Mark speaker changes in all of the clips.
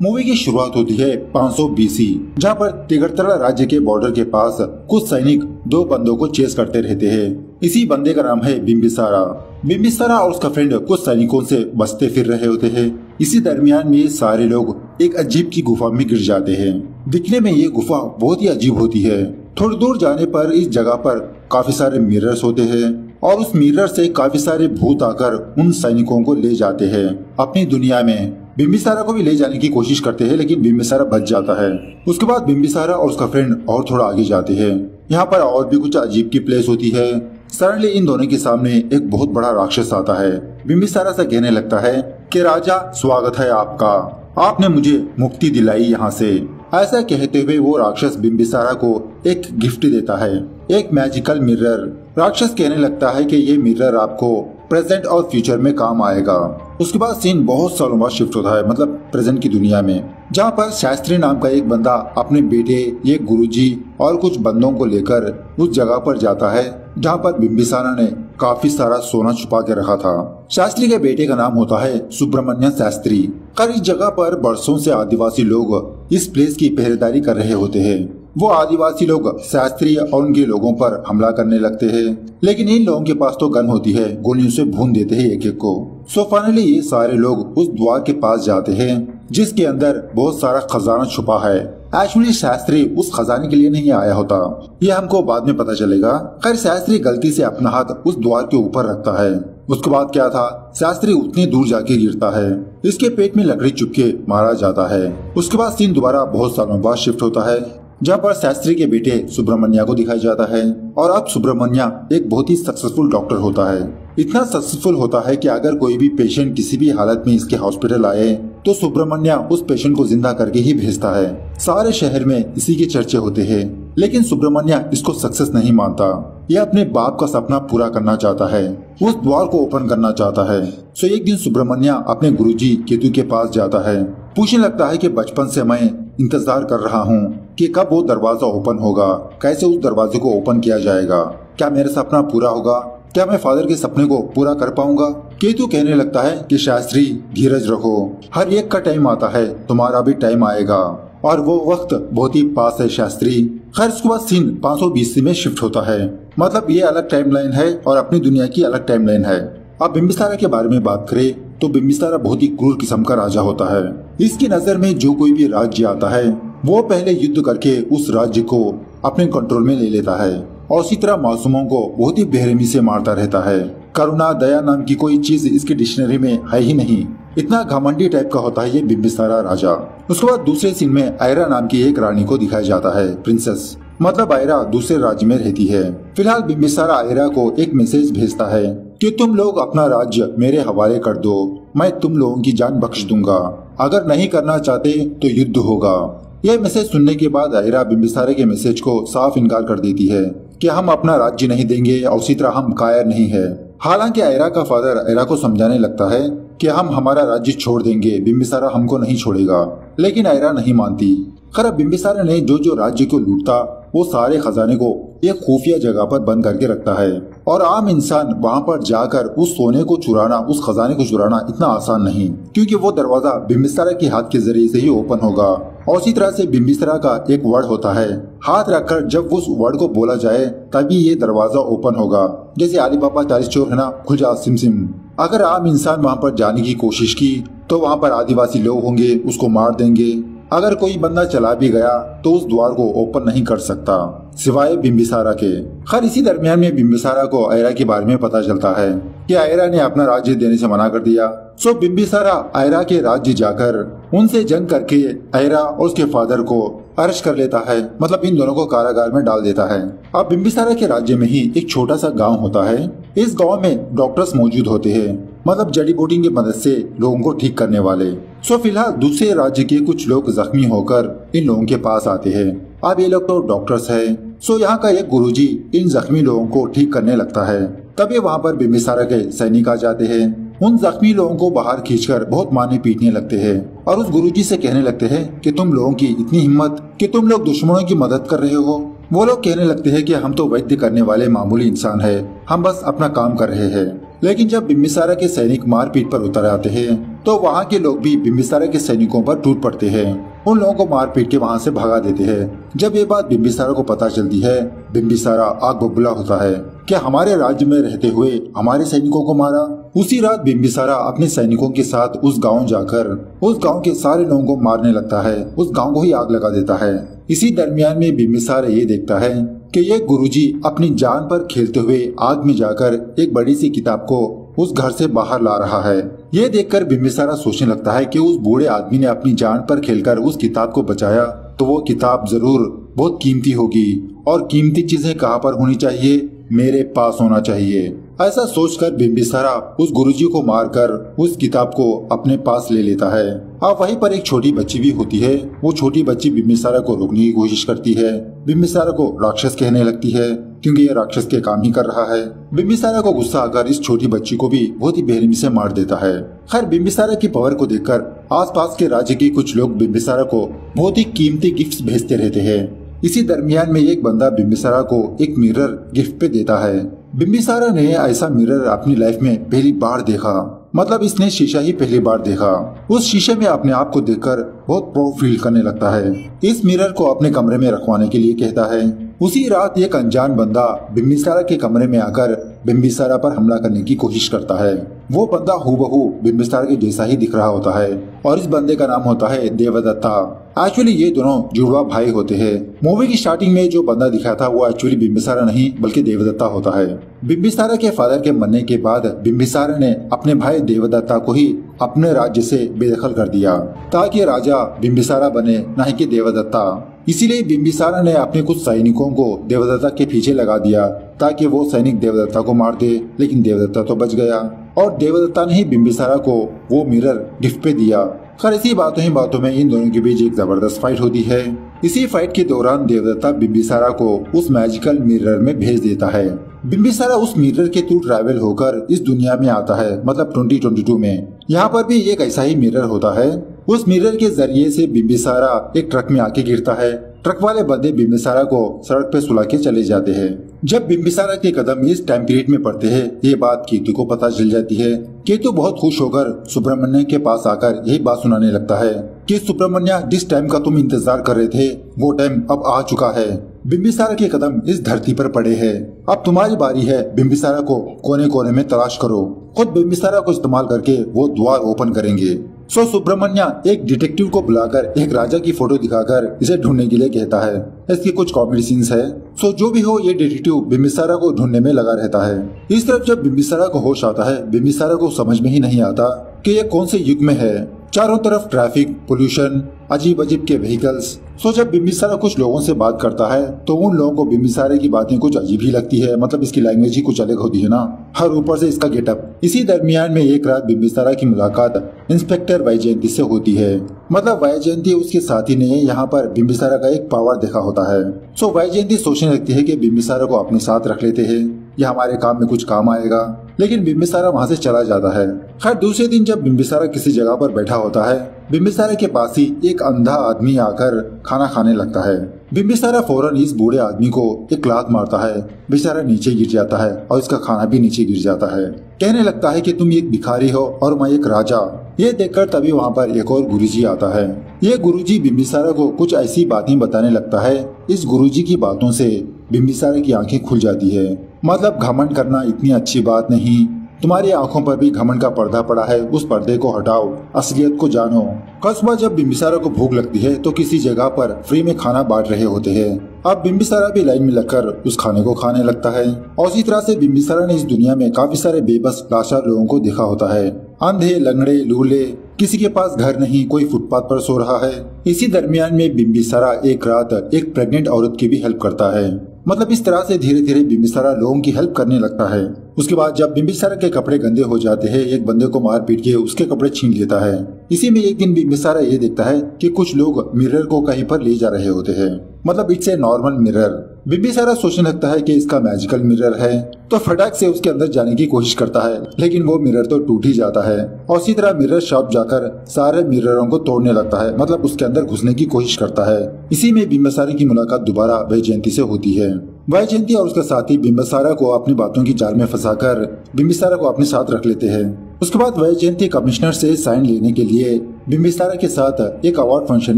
Speaker 1: Movie की शुरुआत होती है 500 बीसी, जहाँ पर तिगड़तड़ा राज्य के बॉर्डर के पास कुछ सैनिक दो बंदों को चेस करते रहते हैं। इसी बंदे का नाम है बिम्बिसारा। बिम्बिसारा और उसका फ्रेंड कुछ सैनिकों से बचते फिर रहे होते हैं। इसी दरमियान में ये सारे लोग एक अजीब की गुफा में गिर जाते हैं। दिखने में ये गुफा बहुत ही अजीब होती है। थोड़ी दूर जाने पर इस जगह पर काफी सारे मिरर्स होते हैं और उस मिरर से काफी सारे भूत आकर उन सैनिकों को ले जाते हैं अपनी दुनिया में। बिम्बिसारा को भी ले जाने की कोशिश करते हैं, लेकिन बिम्बिसारा बच जाता है। उसके बाद बिम्बिसारा और उसका फ्रेंड और थोड़ा आगे जाते हैं। यहाँ पर और भी कुछ अजीब की प्लेस होती है। सडनली इन दोनों के सामने एक बहुत बड़ा राक्षस आता है। बिम्बिसारा से कहने लगता है कि राजा, स्वागत है आपका, आपने मुझे मुक्ति दिलाई यहाँ से। ऐसा कहते हुए वो राक्षस बिम्बिसारा को एक गिफ्ट देता है, एक मैजिकल मिरर। राक्षस कहने लगता है कि ये मिरर आपको प्रेजेंट और फ्यूचर में काम आएगा। उसके बाद सीन बहुत सालों बाद शिफ्ट होता है, मतलब प्रेजेंट की दुनिया में, जहाँ पर शास्त्री नाम का एक बंदा अपने बेटे, एक गुरुजी और कुछ बंदों को लेकर उस जगह पर जाता है जहाँ पर बिम्बिसारा ने काफी सारा सोना छुपा के रखा था। शास्त्री के बेटे का नाम होता है सुब्रमण्य शास्त्री। कर इस जगह पर बरसों से आदिवासी लोग इस प्लेस की पहरेदारी कर रहे होते हैं। वो आदिवासी लोग शास्त्री और उनके लोगों पर हमला करने लगते हैं, लेकिन इन लोगों के पास तो गन होती है, गोलियों से भून देते हैं एक एक को। सो फाइनली ये सारे लोग उस द्वार के पास जाते हैं जिसके अंदर बहुत सारा खजाना छुपा है। एक्चुअली शास्त्री उस खजाने के लिए नहीं आया होता, ये हमको बाद में पता चलेगा। खैर शास्त्री गलती से अपना हाथ उस द्वार के ऊपर रखता है। उसके बाद क्या था, शास्त्री उतनी दूर जाके गिरता है, इसके पेट में लकड़ी चुभ के मारा जाता है। उसके बाद सीन दोबारा बहुत सालों बाद शिफ्ट होता है, जहाँ पर शास्त्री के बेटे सुब्रमण्या को दिखाया जाता है। और अब सुब्रमण्या एक बहुत ही सक्सेसफुल डॉक्टर होता है। इतना सक्सेसफुल होता है कि अगर कोई भी पेशेंट किसी भी हालत में इसके हॉस्पिटल आए तो सुब्रमण्या उस पेशेंट को जिंदा करके ही भेजता है। सारे शहर में इसी के चर्चे होते हैं, लेकिन सुब्रमण्या इसको सक्सेस नहीं मानता। यह अपने बाप का सपना पूरा करना चाहता है, उस द्वार को ओपन करना चाहता है। सो एक दिन सुब्रमण्या अपने गुरुजी केतु के पास जाता है, पूछने लगता है कि बचपन से मैं इंतजार कर रहा हूँ कि कब वो दरवाजा ओपन होगा, कैसे उस दरवाजे को ओपन किया जाएगा, क्या मेरा सपना पूरा होगा, क्या मैं फादर के सपने को पूरा कर पाऊंगा। केतु कहने लगता है कि शास्त्री धीरज रखो, हर एक का टाइम आता है, तुम्हारा भी टाइम आएगा और वो वक्त बहुत ही पास है शास्त्री। खैर उसके बाद सीन 520 में शिफ्ट होता है, मतलब ये अलग टाइमलाइन है और अपनी दुनिया की अलग टाइमलाइन है। अब बिम्बिसारा के बारे में बात करें तो बिम्बिसारा बहुत ही क्रूर किस्म का राजा होता है। इसकी नजर में जो कोई भी राज्य आता है वो पहले युद्ध करके उस राज्य को अपने कंट्रोल में ले लेता है और उसी तरह मासूमों को बहुत ही बेरहमी से मारता रहता है। करुणा दया नाम की कोई चीज इसकी डिक्शनरी में है ही नहीं। इतना घमंडी टाइप का होता है ये बिम्बिसारा राजा। उसके बाद दूसरे सीन में आयरा नाम की एक रानी को दिखाया जाता है, प्रिंसेस, मतलब आयरा दूसरे राज्य में रहती है। फिलहाल बिम्बिसारा आयरा को एक मैसेज भेजता है कि तुम लोग अपना राज्य मेरे हवाले कर दो, मैं तुम लोगों की जान बख्श दूंगा, अगर नहीं करना चाहते तो युद्ध होगा। यह मैसेज सुनने के बाद आयरा बिम्बिसारा के मैसेज को साफ इनकार कर देती है कि हम अपना राज्य नहीं देंगे और उसी तरह हम कायर नहीं है। हालांकि आयरा का फादर आयरा को समझाने लगता है कि हम हमारा राज्य छोड़ देंगे, बिम्बिसारा हमको नहीं छोड़ेगा, लेकिन आयरा नहीं मानती। खैर बिम्बिसारा ने जो जो राज्य को लूटता वो सारे खजाने को एक खुफिया जगह पर बंद करके रखता है और आम इंसान वहाँ पर जाकर उस सोने को चुराना, उस खजाने को चुराना इतना आसान नहीं, क्योंकि वो दरवाजा बिम्बिसारा के हाथ के जरिए से ही ओपन होगा। और उसी तरह से बिम्बिसारा का एक वर्ड होता है, हाथ रखकर जब उस वर्ड को बोला जाए तभी ये दरवाजा ओपन होगा। जैसे आली बाबा 40 चोर है ना, खुल जा सिम सिम। अगर आम इंसान वहाँ पर जाने की कोशिश की तो वहाँ पर आदिवासी लोग होंगे, उसको मार देंगे। अगर कोई बंदा चला भी गया तो उस द्वार को ओपन नहीं कर सकता सिवाय बिम्बिसारा के। खैर इसी दरमियान में बिम्बिसारा को आयरा के बारे में पता चलता है कि आयरा ने अपना राज्य देने से मना कर दिया। सो बिम्बिसारा आयरा के राज्य जाकर उनसे जंग करके आयरा और उसके फादर को अरेस्ट कर लेता है, मतलब इन दोनों को कारागार में डाल देता है। अब बिम्बिसारा के राज्य में ही एक छोटा सा गांव होता है। इस गांव में डॉक्टर्स मौजूद होते हैं, मतलब जड़ी बूटी की मदद से लोगों को ठीक करने वाले। सो फिलहाल दूसरे राज्य के कुछ लोग जख्मी होकर इन लोगों के पास आते हैं। अब ये लोग तो डॉक्टर्स हैं। सो यहाँ का एक गुरुजी इन जख्मी लोगों को ठीक करने लगता है। तभी वहाँ पर बिम्बिसारा के सैनिक आ जाते हैं। उन जख्मी लोगों को बाहर खींचकर बहुत मारने पीटने लगते हैं और उस गुरुजी से कहने लगते हैं कि तुम लोगों की इतनी हिम्मत कि तुम लोग दुश्मनों की मदद कर रहे हो। वो लोग कहने लगते हैं कि हम तो वैद्य करने वाले मामूली इंसान है, हम बस अपना काम कर रहे हैं। लेकिन जब बिम्बिसारा के सैनिक मारपीट पर उतर आते हैं तो वहाँ के लोग भी बिम्बिसारा के सैनिकों पर टूट पड़ते हैं, उन लोगों को मार पीट के वहाँ से भगा देते हैं। जब ये बात बिम्बिसारा को पता चलती है, बिम्बिसारा आग बबूला होता है कि हमारे राज्य में रहते हुए हमारे सैनिकों को मारा। उसी रात बिम्बिसारा अपने सैनिकों के साथ उस गांव जाकर उस गांव के सारे लोगों को मारने लगता है, उस गांव को ही आग लगा देता है। इसी दरमियान में बिम्बिसारा ये देखता है कि ये गुरुजी अपनी जान पर खेलते हुए आग में जाकर एक बड़ी सी किताब को उस घर से बाहर ला रहा है। ये देखकर बिम्बिसारा सोचने लगता है कि उस बूढ़े आदमी ने अपनी जान पर खेलकर उस किताब को बचाया, तो वो किताब जरूर बहुत कीमती होगी, और कीमती चीजें कहाँ पर होनी चाहिए, मेरे पास होना चाहिए। ऐसा सोचकर बिम्बिसारा उस गुरुजी को मारकर उस किताब को अपने पास ले लेता है। अब वहीं पर एक छोटी बच्ची भी होती है। वो छोटी बच्ची बिम्बिसारा को रोकने की कोशिश करती है, बिम्बिसारा को राक्षस कहने लगती है क्योंकि ये राक्षस के काम ही कर रहा है। बिम्बिसारा को गुस्सा आकर इस छोटी बच्ची को भी बहुत ही बेरहमी से मार देता है। खैर, बिम्बिसारा की पावर को देखकर आसपास के राज्य के कुछ लोग बिम्बिसारा को बहुत ही कीमती गिफ्ट्स भेजते रहते हैं। इसी दरमियान में एक बंदा बिम्बिसारा को एक मिरर गिफ्ट पे देता है। बिम्बिसारा ने ऐसा मिरर अपनी लाइफ में पहली बार देखा, मतलब इसने शीशा ही पहली बार देखा। उस शीशे में अपने आप को देखकर बहुत प्राउड फील करने लगता है। इस मिरर को अपने कमरे में रखवाने के लिए कहता है। उसी रात एक अनजान बंदा बिम्बिसारा के कमरे में आकर बिम्बिसारा पर हमला करने की कोशिश करता है। वो बंदा हूबहू बिम्बिसारा के जैसा ही दिख रहा होता है, और इस बंदे का नाम होता है देवदत्ता। एक्चुअली ये दोनों जुड़वा भाई होते हैं। मूवी की स्टार्टिंग में जो बंदा दिखा था वो एक्चुअली बिम्बिसारा नहीं बल्कि देवदत्ता होता है। बिम्बिसारा के फादर के मरने के बाद बिम्बिसारा ने अपने भाई देवदत्ता को ही अपने राज्य से बेदखल कर दिया ताकि राजा बिम्बिसारा बने, न कि देवदत्ता। इसीलिए बिम्बिसारा ने अपने कुछ सैनिकों को देवदत्ता के पीछे लगा दिया ताकि वो सैनिक देवदत्ता को मार दे, लेकिन देवदत्ता तो बच गया और देवदत्ता ने ही बिम्बिसारा को वो मिरर गिफ्ट पे दिया। खैर, इसी बातों में इन दोनों के बीच एक जबरदस्त फाइट होती है। इसी फाइट के दौरान देवदत्ता बिम्बिसारा को उस मैजिकल मिरर में भेज देता है। बिम्बिसारा उस मिरर के थ्रू ट्रैवल होकर इस दुनिया में आता है, मतलब 2022 में। यहाँ पर भी एक ऐसा ही मिरर होता है। उस मिरर के जरिए से बिम्बिसारा एक ट्रक में आके गिरता है। ट्रक वाले बंदे बिम्बिसारा को सड़क पे सुला के चले जाते हैं। जब बिम्बिसारा के कदम इस टाइम पीरियड में पड़ते हैं, ये बात केतु को पता चल जाती है। केतु बहुत खुश होकर सुब्रमण्य के पास आकर यही बात सुनाने लगता है कि सुब्रमण्य, जिस टाइम का तुम इंतजार कर रहे थे वो टाइम अब आ चुका है। बिम्बिसारा के कदम इस धरती पर पड़े हैं, अब तुम्हारी बारी है। बिम्बिसारा को कोने कोने में तलाश करो। खुद बिम्बिसारा को इस्तेमाल करके वो द्वार ओपन करेंगे। सो सुब्रमण्य एक डिटेक्टिव को बुलाकर एक राजा की फोटो दिखाकर इसे ढूंढने के लिए कहता है। इसकी कुछ कॉमेडी सीन्स है। सो जो भी हो, ये डिटेक्टिव बिम्बिसारा को ढूंढने में लगा रहता है। इस तरफ जब बिम्बिसारा को होश आता है, बिम्बिसारा को समझ में ही नहीं आता कि ये कौन से युग में है। चारों तरफ ट्रैफिक, पोल्यूशन, अजीब अजीब के व्हीकल्स। सो जब बिम्बिसारा कुछ लोगों से बात करता है तो उन लोगों को बिम्बिसारा की बातें कुछ अजीब ही लगती है, मतलब इसकी लैंग्वेज ही कुछ अलग होती है ना, हर ऊपर से इसका गेटअप। इसी दरमियान में एक रात बिम्बिसारा की मुलाकात इंस्पेक्टर वैजयंती से होती है। मतलब वैजयंती उसके साथी ने यहाँ पर बिम्बिसारा का एक पावर देखा होता है। सो वैजयंती सोचने लगती है कि बिम्बिसारा को अपने साथ रख लेते हैं, यह हमारे काम में कुछ काम आएगा, लेकिन बिम्बिसारा वहाँ से चला जाता है। खैर, दूसरे दिन जब बिम्बिसारा किसी जगह पर बैठा होता है, बिम्बिसारा के पास ही एक अंधा आदमी आकर खाना खाने लगता है। बिम्बिसारा फौरन इस बूढ़े आदमी को एक लात मारता है। बेचारा नीचे गिर जाता है और इसका खाना भी नीचे गिर जाता है। कहने लगता है कि तुम एक भिखारी हो और मैं एक राजा। ये देखकर तभी वहाँ पर एक और गुरुजी आता है। ये गुरुजी बिम्बिसारा को कुछ ऐसी बातें बताने लगता है। इस गुरुजी की बातों से बिम्बिसारा की आंखें खुल जाती है। मतलब घमंड करना इतनी अच्छी बात नहीं, तुम्हारी आंखों पर भी घमंड का पर्दा पड़ा है, उस पर्दे को हटाओ, असलियत को जानो। कल सुबह जब बिम्बिसारा को भूख लगती है तो किसी जगह पर फ्री में खाना बांट रहे होते हैं। अब बिम्बिसारा भी लाइन में लगकर उस खाने को खाने लगता है। और इसी तरह से बिम्बिसारा ने इस दुनिया में काफी सारे बेबस लाचार लोगों को देखा होता है। अंधे, लंगड़े, लूले, किसी के पास घर नहीं, कोई फुटपाथ पर सो रहा है। इसी दरमियान में बिम्बिसारा एक रात एक प्रेग्नेंट औरत की भी हेल्प करता है। मतलब इस तरह से धीरे धीरे बिम्बिसारा लोगों की हेल्प करने लगता है। उसके बाद जब बिम्बिसारा के कपड़े गंदे हो जाते हैं, एक बंदे को मार पीट के उसके कपड़े छीन लेता है। इसी में एक दिन बिम्बिसारा ये देखता है कि कुछ लोग मिरर को कहीं पर ले जा रहे होते हैं। मतलब it's a normal mirror. Bimbisara सोचने लगता है कि इसका मैजिकल मिरर है, तो फटाक से उसके अंदर जाने की कोशिश करता है, लेकिन वो मिरर तो टूट ही जाता है। और इसी तरह मिरर शॉप जाकर सारे मिररों को तोड़ने लगता है, मतलब उसके अंदर घुसने की कोशिश करता है। इसी में बिम्बिसारा की मुलाकात दोबारा वैजयंती से होती है। वैजयंती और उसका साथी बिम्बिसारा को अपनी बातों की जाल में फंसाकर बिम्बिसारा को अपने साथ रख लेते हैं। उसके बाद वैजयंती कमिश्नर से साइन लेने के लिए बिंबिसारा के साथ एक अवार्ड फंक्शन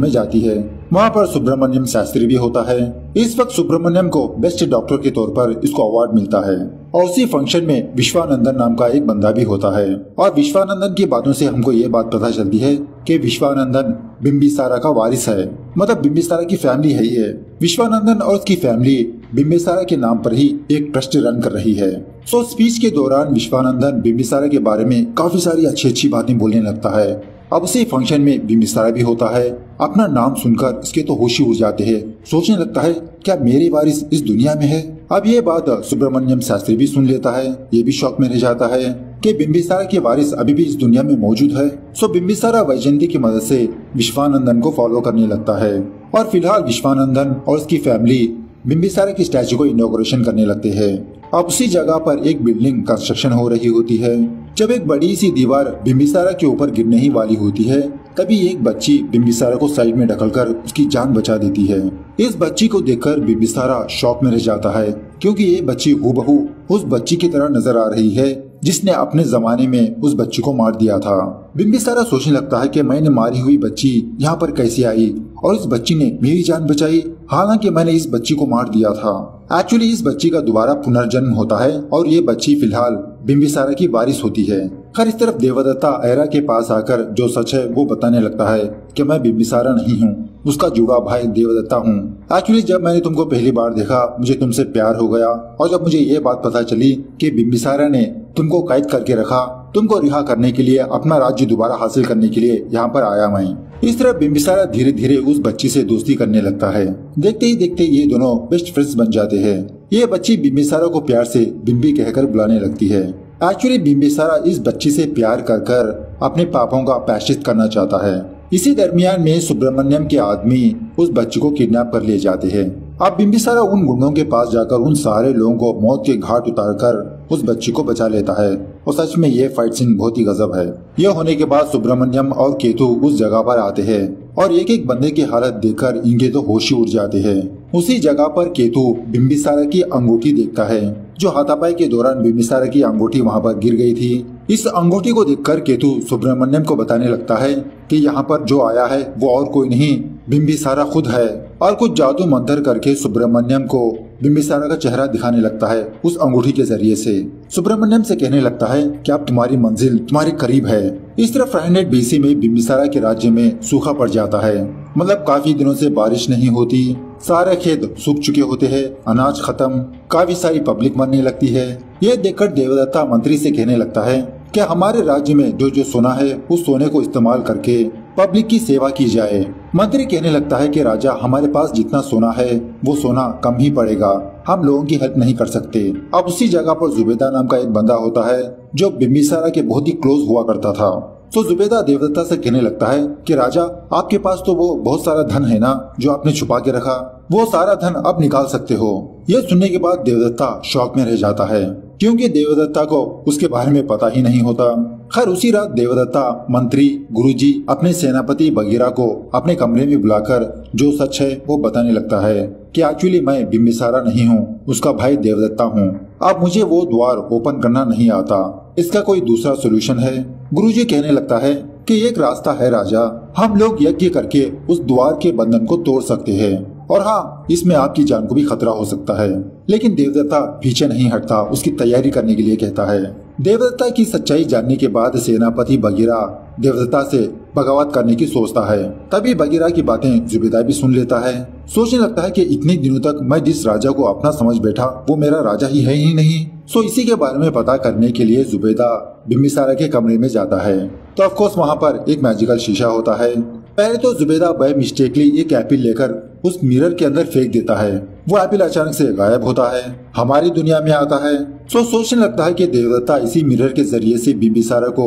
Speaker 1: में जाती है। वहाँ पर सुब्रमण्यम शास्त्री भी होता है। इस वक्त सुब्रमण्यम को बेस्ट डॉक्टर के तौर पर इसको अवार्ड मिलता है और उसी फंक्शन में विश्वानंदन नाम का एक बंदा भी होता है। और विश्वानंदन की बातों से हमको ये बात पता चलती है कि विश्वानंदन बिंबिसारा का वारिस है, मतलब बिंबिसारा की फैमिली है ही है। विश्वानंदन और उसकी फैमिली बिंबिसारा के नाम पर ही एक ट्रस्ट रन कर रही है। सो स्पीच के दौरान विश्वानंदन बिंबिसारा के बारे में काफी सारी अच्छी अच्छी बातें बोलने लगता है। अब उसी फंक्शन में बिंबिसारा भी होता है। अपना नाम सुनकर इसके तो होश ही उड़ जाते हैं। सोचने लगता है क्या मेरे वारिस इस दुनिया में है। अब ये बात सुब्रमण्यम शास्त्री भी सुन लेता है। ये भी शौक में रह जाता है कि बिंबिसारा के वारिस अभी भी इस दुनिया में मौजूद है। सो बिंबिसारा वैजयंती की मदद से विश्वानंदन को फॉलो करने लगता है और फिलहाल विश्वानंदन और उसकी फैमिली बिंबिसारा की स्टैचू को इनॉग्रेशन करने लगते हैं। अब उसी जगह पर एक बिल्डिंग कंस्ट्रक्शन हो रही होती है। जब एक बड़ी सी दीवार बिंबिसारा के ऊपर गिरने ही वाली होती है तभी एक बच्ची बिंबिसारा को साइड में ढकलकर उसकी जान बचा देती है। इस बच्ची को देखकर बिंबिसारा शॉक में रह जाता है क्योंकि ये बच्ची हूबहू उस बच्ची की तरह नजर आ रही है जिसने अपने जमाने में उस बच्ची को मार दिया था। बिंबिसारा सोचने लगता है कि मैंने मारी हुई बच्ची यहाँ पर कैसे आई और इस बच्ची ने मेरी जान बचाई, हालांकि मैंने इस बच्ची को मार दिया था। एक्चुअली इस बच्ची का दोबारा पुनर्जन्म होता है और ये बच्ची फिलहाल बिंबिसारा की वारिस होती है। खैर इस तरफ देवदत्ता ऐरा के पास आकर जो सच है वो बताने लगता है कि मैं बिंबिसारा नहीं हूँ, उसका जुड़ा भाई देवदत्ता हूँ। एक्चुअली जब मैंने तुमको पहली बार देखा मुझे तुमसे प्यार हो गया और जब मुझे ये बात पता चली कि बिंबिसारा ने तुमको कैद करके रखा, तुमको रिहा करने के लिए, अपना राज्य दोबारा हासिल करने के लिए यहाँ पर आया मैं। इस तरह बिंबिसारा धीरे धीरे उस बच्ची से दोस्ती करने लगता है। देखते ही देखते ये दोनों बेस्ट फ्रेंड्स बन जाते हैं। ये बच्ची बिंबिसारा को प्यार से बिंबी कहकर बुलाने लगती है। एक्चुअली बिंबिसारा इस बच्ची से प्यार कर कर अपने पापों का प्रायश्चित करना चाहता है। इसी दरमियान में सुब्रमण्यम के आदमी उस बच्ची को किडनैप कर ले जाते हैं। अब बिंबिसारा उन गुंडों के पास जाकर उन सारे लोगों को मौत के घाट उतारकर उस बच्ची को बचा लेता है और सच में ये फाइट सीन बहुत ही गजब है। यह होने के बाद सुब्रमण्यम और केतु उस जगह पर आते हैं और एक एक बंदे की हालत देखकर इनके तो होश ही उड़ जाते हैं। उसी जगह पर केतु बिंबिसारा की अंगूठी देखता है जो हाथापाई के दौरान बिंबिसारा की अंगूठी वहाँ पर गिर गई थी। इस अंगूठी को देखकर केतु सुब्रमण्यम को बताने लगता है कि यहाँ पर जो आया है वो और कोई नहीं बिंबिसारा खुद है और कुछ जादू मंत्र करके सुब्रमण्यम को बिंबिसारा का चेहरा दिखाने लगता है उस अंगूठी के जरिए से। सुब्रमण्यम से कहने लगता है कि अब तुम्हारी मंजिल तुम्हारे करीब है। इस तरह 500 BC में बिंबिसारा के राज्य में सूखा पड़ जाता है, मतलब काफी दिनों से बारिश नहीं होती, सारे खेत सूख चुके होते हैं, अनाज खत्म, काफी सारी पब्लिक मरने लगती है। यह देखकर देवदत्ता मंत्री से कहने लगता है कि हमारे राज्य में जो जो सोना है उस सोने को इस्तेमाल करके पब्लिक की सेवा की जाए। मंत्री कहने लगता है कि राजा हमारे पास जितना सोना है वो सोना कम ही पड़ेगा, हम लोगों की हेल्प नहीं कर सकते। अब उसी जगह पर जुबेदा नाम का एक बंदा होता है जो बिंबिसारा के बहुत ही क्लोज हुआ करता था। तो जुबेदा देवदत्ता से कहने लगता है कि राजा आपके पास तो वो बहुत सारा धन है ना जो आपने छुपा के रखा, वो सारा धन अब निकाल सकते हो। यह सुनने के बाद देवदत्ता शौक में रह जाता है क्योंकि देवदत्ता को उसके बारे में पता ही नहीं होता। खैर उसी रात देवदत्ता मंत्री गुरुजी अपने सेनापति बगीरा को अपने कमरे में बुलाकर जो सच है वो बताने लगता है कि एक्चुअली मैं बिंबिसारा नहीं हूँ, उसका भाई देवदत्ता हूँ। अब मुझे वो द्वार ओपन करना नहीं आता, इसका कोई दूसरा सोल्यूशन है। गुरुजी कहने लगता है कि एक रास्ता है राजा, हम लोग यज्ञ करके उस द्वार के बंधन को तोड़ सकते हैं और हाँ इसमें आपकी जान को भी खतरा हो सकता है। लेकिन देवदत्ता पीछे नहीं हटता, उसकी तैयारी करने के लिए कहता है। देवदत्ता की सच्चाई जानने के बाद सेनापति बगीरा देवदत्ता से बगावत करने की सोचता है। तभी बगीरा की बातें जुबेदा भी सुन लेता है। सोचने लगता है कि इतने दिनों तक मैं जिस राजा को अपना समझ बैठा वो मेरा राजा ही है ही नहीं। सो इसी के बारे में पता करने के लिए जुबेदा बिंबिसारा के कमरे में जाता है। तो ऑफकोर्स वहाँ पर एक मैजिकल शीशा होता है। पहले तो जुबेदा बाय मिस्टेकली एक एपिल लेकर उस मिरर के अंदर फेंक देता है। वो एपिल अचानक से गायब होता है, हमारी दुनिया में आता है। सो सोचने लगता है कि देवदत्ता इसी मिरर के जरिए से बिंबिसारा को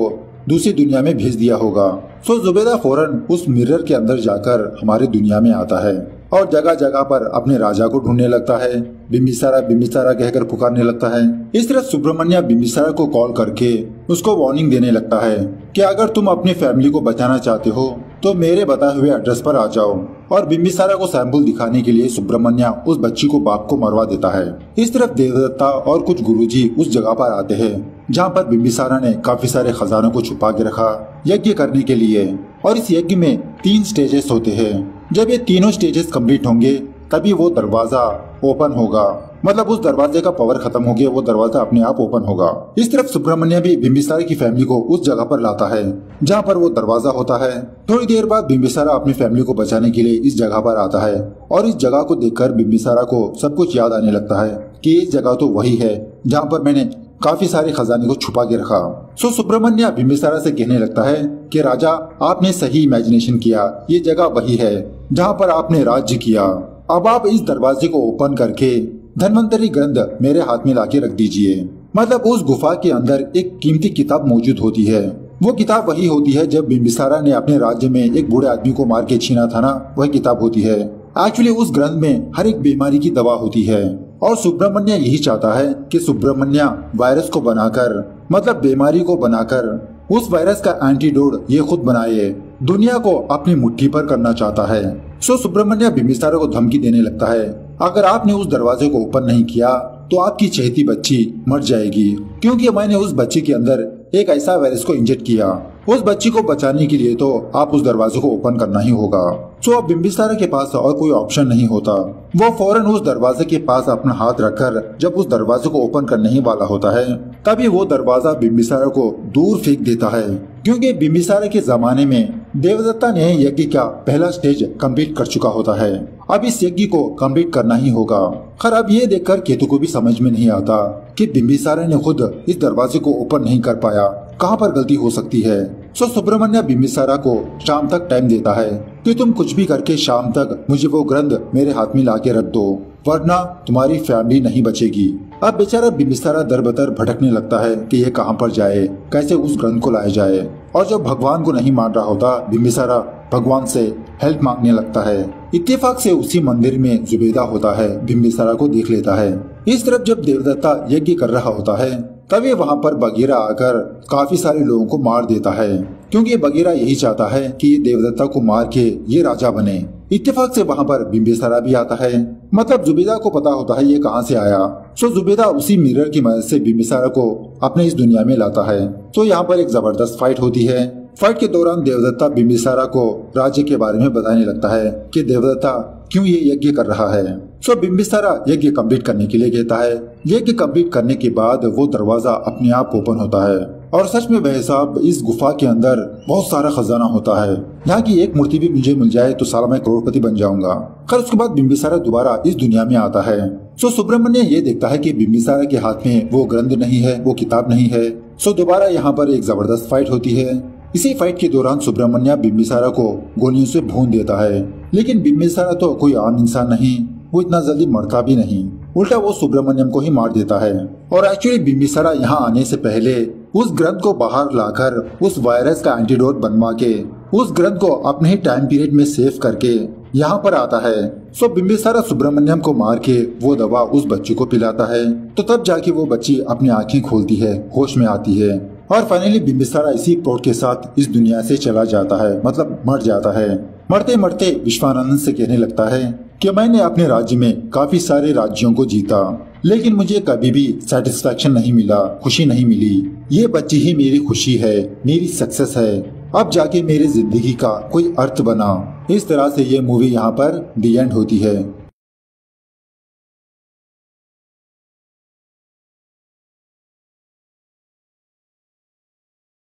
Speaker 1: दूसरी दुनिया में भेज दिया होगा। सो जुबेदा फौरन उस मिरर के अंदर जाकर हमारी दुनिया में आता है और जगह जगह पर अपने राजा को ढूंढने लगता है। बिंबिसारा बिंबिसारा कहकर पुकारने लगता है। इस तरह सुब्रमण्य बिंबिसारा को कॉल करके उसको वार्निंग देने लगता है कि अगर तुम अपनी फैमिली को बचाना चाहते हो तो मेरे बताए हुए एड्रेस पर आ जाओ। और बिम्बिसारा को सैंपल दिखाने के लिए सुब्रमण्या उस बच्ची को बाप को मरवा देता है। इस तरफ देवदत्ता और कुछ गुरुजी उस जगह पर आते हैं जहाँ पर बिम्बिसारा ने काफी सारे खजानों को छुपा के रखा यज्ञ करने के लिए। और इस यज्ञ में 3 स्टेजेस होते हैं। जब ये तीनों स्टेजेस कंप्लीट होंगे तभी वो दरवाजा ओपन होगा, मतलब उस दरवाजे का पावर खत्म हो गया, वो दरवाजा अपने आप ओपन होगा। इस तरफ सुब्रमण्य भी बिम्बिसारा की फैमिली को उस जगह पर लाता है जहाँ पर वो दरवाजा होता है। थोड़ी देर बाद बिम्बिसारा अपनी फैमिली को बचाने के लिए इस जगह पर आता है और इस जगह को देखकर बिम्बिसारा को सब कुछ याद आने लगता है कि ये जगह तो वही है जहाँ पर मैंने काफी सारे खजाने को छुपा के रखा। सो सुब्रमण्य बिम्बिसारा से कहने लगता है कि राजा, आपने सही इमेजिनेशन किया, ये जगह वही है जहाँ पर आपने राज्य किया। अब आप इस दरवाजे को ओपन करके धन्वंतरी ग्रंथ मेरे हाथ में लाके रख दीजिए। मतलब उस गुफा के अंदर एक कीमती किताब मौजूद होती है। वो किताब वही होती है जब बिम्बिसारा ने अपने राज्य में एक बूढ़े आदमी को मार के छीना था ना, वह किताब होती है। एक्चुअली उस ग्रंथ में हर एक बीमारी की दवा होती है और सुब्रमण्य यही चाहता है कि सुब्रमण्य वायरस को बनाकर, मतलब बीमारी को बनाकर उस वायरस का एंटीडोट ये खुद बनाए, दुनिया को अपनी मुट्ठी पर करना चाहता है। सो सुब्रमण्य बिम्बिसारा को धमकी देने लगता है, अगर आपने उस दरवाजे को ओपन नहीं किया तो आपकी चहेती बच्ची मर जाएगी, क्योंकि मैंने उस बच्ची के अंदर एक ऐसा वायरस को इंजेक्ट किया। उस बच्ची को बचाने के लिए तो आप उस दरवाजे को ओपन करना ही होगा। सो अब बिम्बिसारा के पास और कोई ऑप्शन नहीं होता। वो फौरन उस दरवाजे के पास अपना हाथ रखकर जब उस दरवाजे को ओपन करने ही वाला होता है तभी वो दरवाजा बिम्बिसारा को दूर फेंक देता है, क्योंकि बिम्बिसारा के जमाने में देवदत्ता ने यज्ञ का पहला स्टेज कंप्लीट कर चुका होता है। अब इस यज्ञ को कंप्लीट करना ही होगा। खैर अब ये देखकर केतु को भी समझ में नहीं आता कि बिम्बिसारा ने खुद इस दरवाजे को ओपन नहीं कर पाया, कहाँ पर गलती हो सकती है। सो सुब्रमण्य बिम्बिसारा को शाम तक टाइम देता है कि तुम कुछ भी करके शाम तक मुझे वो ग्रंथ मेरे हाथ में लाके रख दो, वरना तुम्हारी फैमिली नहीं बचेगी। अब बेचारा बिम्बिसारा दर-बदर भटकने लगता है कि ये कहाँ पर जाए, कैसे उस ग्रंथ को लाया जाए। और जब भगवान को नहीं मान रहा होता, बिम्बिसारा भगवान से हेल्प मांगने लगता है। इत्तेफाक से उसी मंदिर में जुबेदा होता है, बिम्बिसारा को देख लेता है। इस तरफ जब देवदत्ता यज्ञ कर रहा होता है तभी वहाँ पर बगीरा आकर काफी सारे लोगों को मार देता है, क्योंकि बगीरा यही चाहता है कि देवदत्ता को मार के ये राजा बने। इत्तेफाक से वहाँ पर बिम्बिसारा भी आता है, मतलब जुबेदा को पता होता है ये कहाँ से आया। सो जुबेदा उसी मिरर की मदद से बिम्बिसारा को अपने इस दुनिया में लाता है। तो यहाँ पर एक जबरदस्त फाइट होती है। फाइट के दौरान देवदत्ता बिम्बिसारा को राज्य के बारे में बताने लगता है कि देवदत्ता क्यों ये यज्ञ कर रहा है। सो बिम्बिसारा यज्ञ कंप्लीट करने के लिए कहता है। यज्ञ कंप्लीट करने के बाद वो दरवाजा अपने आप ओपन होता है और सच में भाई साहब इस गुफा के अंदर बहुत सारा खजाना होता है। यहाँ की एक मूर्ति भी मुझे मिल जाए तो साला मैं करोड़पति बन जाऊंगा। खैर उसके बाद बिम्बिसारा दोबारा इस दुनिया में आता है। सो सुब्रमण्य ये देखता है कि बिम्बिसारा के हाथ में वो ग्रंथ नहीं है, वो किताब नहीं है। सो दोबारा यहाँ पर एक जबरदस्त फाइट होती है। इसी फाइट के दौरान सुब्रमण्य बिम्बिसारा को गोलियों से भून देता है, लेकिन बिम्बिसारा तो कोई आम इंसान नहीं, वो इतना जल्दी मरता भी नहीं, उल्टा वो सुब्रमण्यम को ही मार देता है। और एक्चुअली बिम्बिसारा यहाँ आने से पहले उस ग्रंथ को बाहर लाकर उस वायरस का एंटीडोट बनवा के उस ग्रंथ को अपने ही टाइम पीरियड में सेव करके यहाँ पर आता है। सो बिम्बिसारा सुब्रमण्यम को मार के वो दवा उस बच्ची को पिलाता है, तो तब जाके वो बच्ची अपनी आंखें खोलती है, होश में आती है। और फाइनली बिम्बिसारा इसी प्लॉट के साथ इस दुनिया से चला जाता है, मतलब मर जाता है। मरते मरते विश्वानंद से कहने लगता है कि मैंने अपने राज्य में काफी सारे राज्यों को जीता, लेकिन मुझे कभी भी सेटिस्फेक्शन नहीं मिला, खुशी नहीं मिली। ये बच्ची ही मेरी खुशी है, मेरी सक्सेस है। अब जाके मेरी जिंदगी का कोई अर्थ बना। इस तरह से ये मूवी यहाँ पर दी एंड होती है।